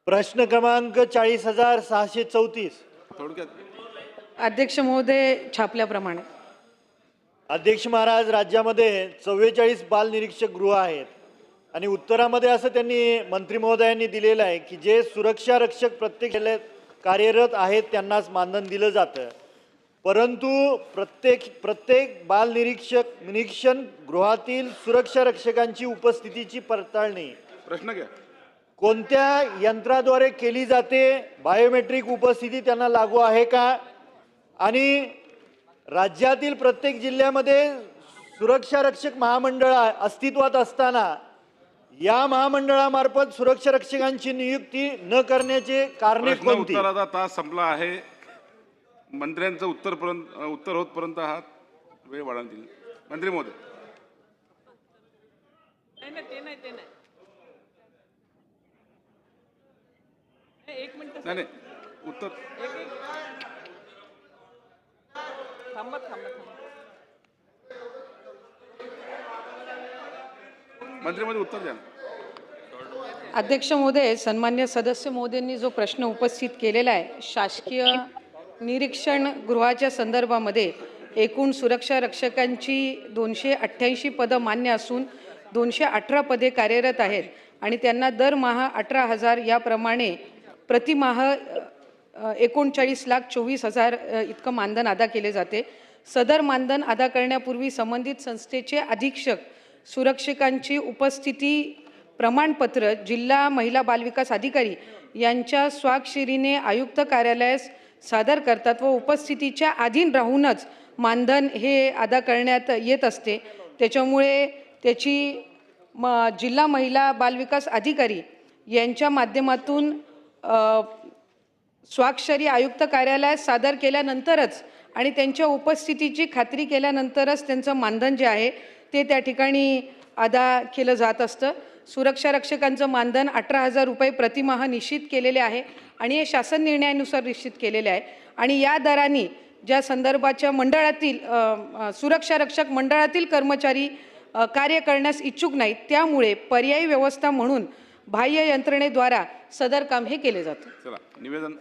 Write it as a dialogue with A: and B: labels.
A: प्रश्न क्रमांक 40,634।
B: थोडक्यात
C: अध्यक्ष महोदय, छापल्याप्रमाणे
A: अध्यक्ष महाराज, राज्यामध्ये 44 बाल निरीक्षक गृह आहेत आणि उत्तरामध्ये असं त्यांनी मंत्री महोदयांनी दिलेलं आहे की जे सुरक्षा रक्षक प्रत्येक जिल्ह्यात कार्यरत आहेत त्यांनाच मानधन दिलं जातं, परंतु प्रत्येक बाल निरीक्षण गृहातील सुरक्षा रक्षकांची उपस्थितीची पडताळणी
B: प्रश्न घ्या।
A: कोणत्या यंत्राद्वारे केली जाते? बायोमेट्रिक उपस्थिती त्यांना लागू आहे का? आणि राज्यातील प्रत्येक जिल्ह्यामध्ये सुरक्षा रक्षक महामंडळ अस्तित्वात असताना या महामंडळामार्फत सुरक्षा रक्षकांची नियुक्ती न करण्याचे कारणे कोणती?
B: उत्तराचा तास संपला आहे। मंत्र्यांचं उत्तर होतपर्यंत हा वेळ वाढवतील। मंत्री महोदय, नाही उत्तर मंत्री महोदय उत्तर द्या।
C: अध्यक्ष महोदय, सन्मान्य सदस्य महोदयांनी जो प्रश्न उपस्थित केलेला आहे, शासकीय निरीक्षण गृहाच्या संदर्भामध्ये एकूण सुरक्षा रक्षकांची 288 पदं मान्य असून 218 पदे कार्यरत आहेत आणि त्यांना दरमहा 18,000 याप्रमाणे प्रतिमाह 39,24,000 इतकं मानधन अदा केले जाते। सदर मानधन अदा करण्यापूर्वी संबंधित संस्थेचे अधीक्षक सुरक्षकांची उपस्थिती प्रमाणपत्र जिल्हा महिला बालविकास अधिकारी यांच्या स्वाक्षरीने आयुक्त कार्यालयास सादर करतात व उपस्थितीच्या अधीन राहूनच मानधन हे अदा करण्यात येत असते। त्याच्यामुळे त्याची जिल्हा महिला बालविकास अधिकारी यांच्या माध्यमातून स्वाक्षरी आयुक्त कार्यालयात सादर केल्यानंतरच आणि त्यांच्या उपस्थितीची खात्री केल्यानंतरच त्यांचं मानधन जे आहे ते त्या ठिकाणी अदा केलं जात असतं। सुरक्षा रक्षकांचं मानधन 18,000 रुपये प्रतिमाह निश्चित केलेले आहे आणि हे शासन निर्णयानुसार निश्चित केलेले आहे आणि या दराने ज्या संदर्भाच्या मंडळातील सुरक्षा रक्षक मंडळातील कर्मचारी कार्य करण्यास इच्छुक नाहीत, त्यामुळे पर्यायी व्यवस्था म्हणून बाह्य यंत्रणेद्वारा सदर काम हे केले जाते।
B: चला निवेदन